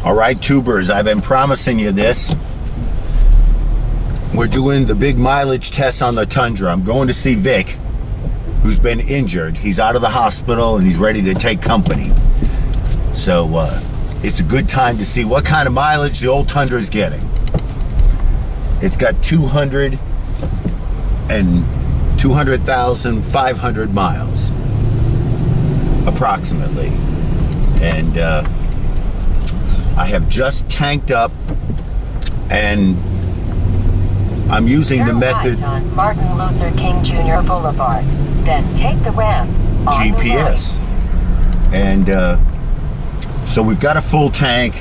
All right, tubers, I've been promising you this. We're doing the big mileage test on the Tundra. I'm going to see Vic, who's been injured. He's out of the hospital and he's ready to take company. So it's a good time to see what kind of mileage the old Tundra is getting. It's got 200,500 miles, approximately. And I have just tanked up, and I'm using the method on Martin Luther King Jr. Boulevard. Then take the ramp on GPS. And so we've got a full tank.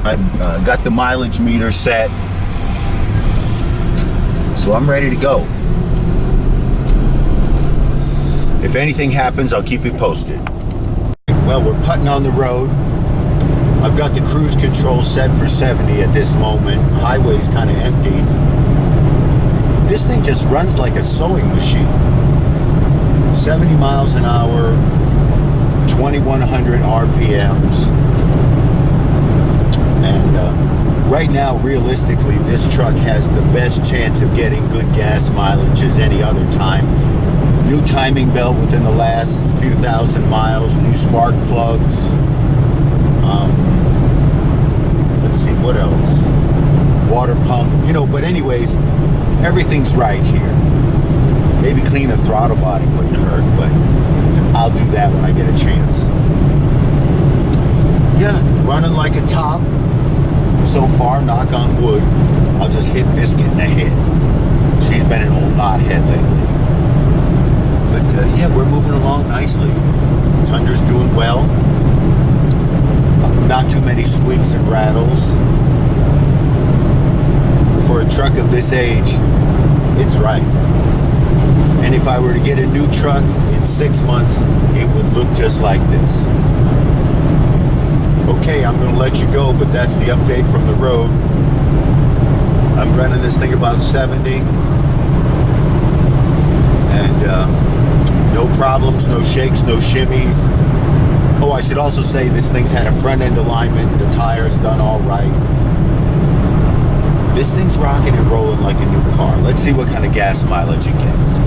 I've got the mileage meter set. So I'm ready to go. If anything happens, I'll keep you posted. Well, we're putting on the road. I've got the cruise control set for 70 at this moment. Highway's kind of empty. This thing just runs like a sewing machine. 70 miles an hour, 2,100 RPMs. And right now, realistically, this truck has the best chance of getting good gas mileage as any other time. New timing belt within the last few thousand miles, new spark plugs. Let's see, what else? Water pump, but anyways, everything's right here. Maybe clean the throttle body wouldn't hurt, but I'll do that when I get a chance. Yeah, running like a top so far, knock on wood. I'll just hit Biscuit in the head. She's been an old knothead lately. But yeah, we're moving along nicely. Tundra's doing well. Not too many squeaks and rattles. For a truck of this age, it's right. And if I were to get a new truck in 6 months, it would look just like this. Okay, I'm going to let you go, but that's the update from the road. I'm running this thing about 70. And no problems, no shakes, no shimmies. Oh, I should also say this thing's had a front end alignment. The tires done all right. This thing's rocking and rolling like a new car. Let's see what kind of gas mileage it gets.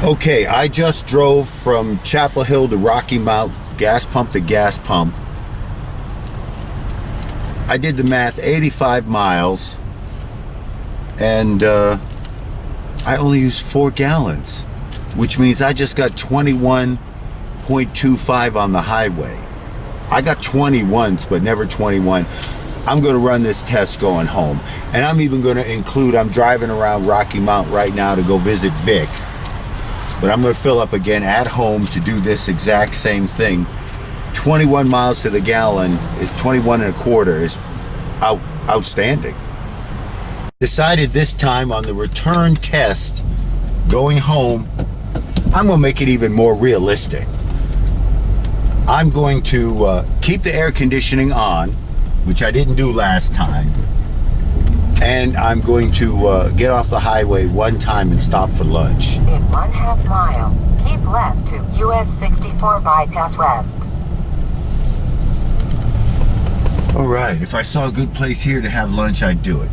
Okay, I just drove from Chapel Hill to Rocky Mount, gas pump to gas pump. I did the math, 85 miles, and I only used 4 gallons, which means I just got 21.25 on the highway. I got 20 once, but never 21. I'm going to run this test going home, and I'm even going to include, I'm driving around Rocky Mount right now to go visit Vic, but I'm going to fill up again at home to do this exact same thing. 21 miles to the gallon, 21 and a quarter is outstanding. Decided this time on the return test going home, I'm going to make it even more realistic. I'm going to keep the air conditioning on, which I didn't do last time, and I'm going to get off the highway one time and stop for lunch. In 1/2 mile, keep left to US 64 Bypass West. All right, if I saw a good place here to have lunch, I'd do it.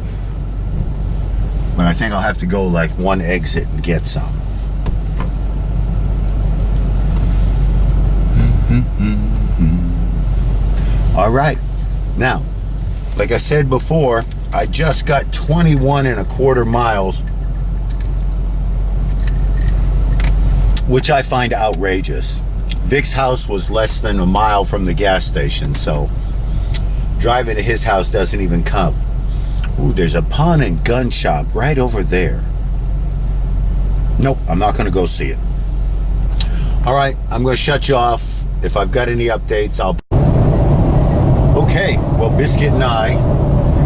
But I think I'll have to go like one exit and get some. All right, now, like I said before, I just got 21 and a quarter miles, which I find outrageous. Vic's house was less than a mile from the gas station, so driving to his house doesn't even count. Ooh, there's a pawn and gun shop right over there. Nope, I'm not going to go see it. All right, I'm going to shut you off. If I've got any updates, I'll... Okay, well, Biscuit and I, you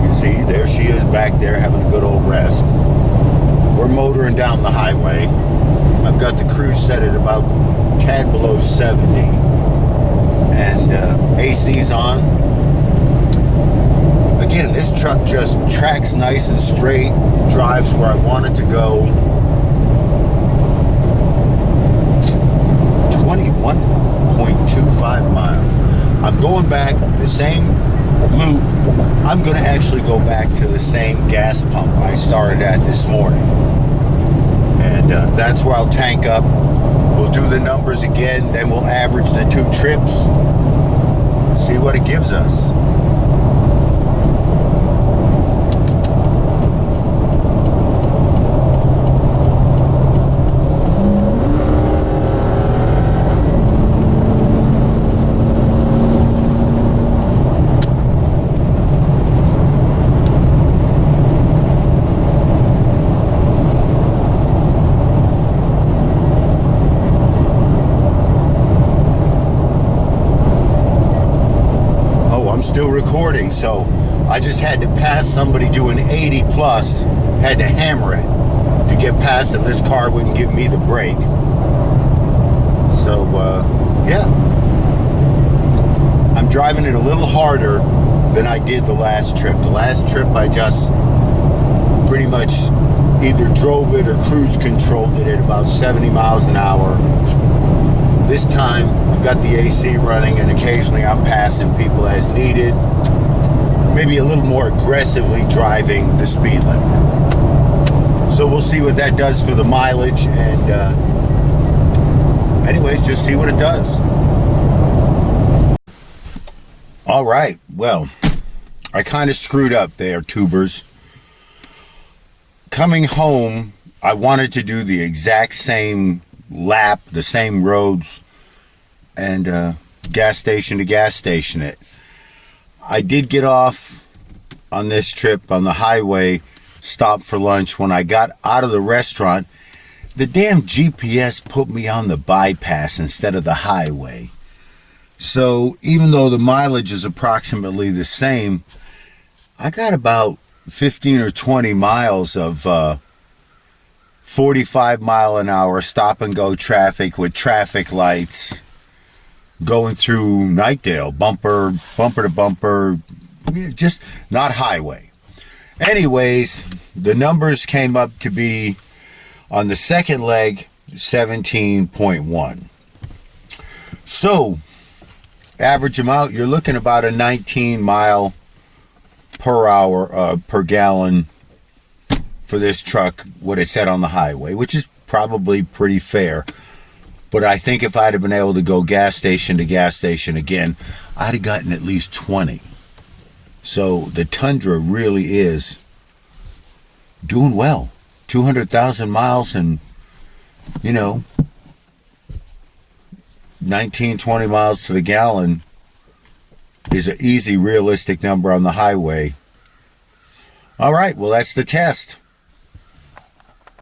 can see, there she is back there having a good old rest. We're motoring down the highway. I've got the cruise set at about tad below 70. And AC's on. Again, this truck just tracks nice and straight, drives where I want it to go. 21.25 miles. I'm going back the same loop. I'm going to actually go back to the same gas pump I started at this morning. And that's where I'll tank up. We'll do the numbers again, then we'll average the 2 trips. See what it gives us. Still recording, so I just had to pass somebody doing 80 plus, had to hammer it to get past them. This car wouldn't give me the brake. So yeah, I'm driving it a little harder than I did the last trip. The last trip I just pretty much either drove it or cruise controlled it at about 70 miles an hour. This time I've got the AC running, and occasionally I'm passing people as needed, maybe a little more aggressively driving the speed limit. So we'll see what that does for the mileage, and anyways, just see what it does. All right, well, I kind of screwed up there, tubers. Coming home, I wanted to do the exact same lap, the same roads, and gas station to gas station it. I did get off on this trip on the highway, stopped for lunch. When I got out of the restaurant, the damn GPS put me on the bypass instead of the highway. So even though the mileage is approximately the same, I got about 15 or 20 miles of 45 mile an hour stop and go traffic with traffic lights going through Nightdale, bumper to bumper, just not highway. Anyways, the numbers came up to be on the second leg 17.1. So average them out, you're looking about a 19 mile per hour per gallon for this truck, what it said on the highway, which is probably pretty fair. But I think if I'd have been able to go gas station to gas station again, I'd have gotten at least 20. So the Tundra really is doing well. 200,000 miles and, 19, 20 miles to the gallon is an easy, realistic number on the highway. All right, well, that's the test.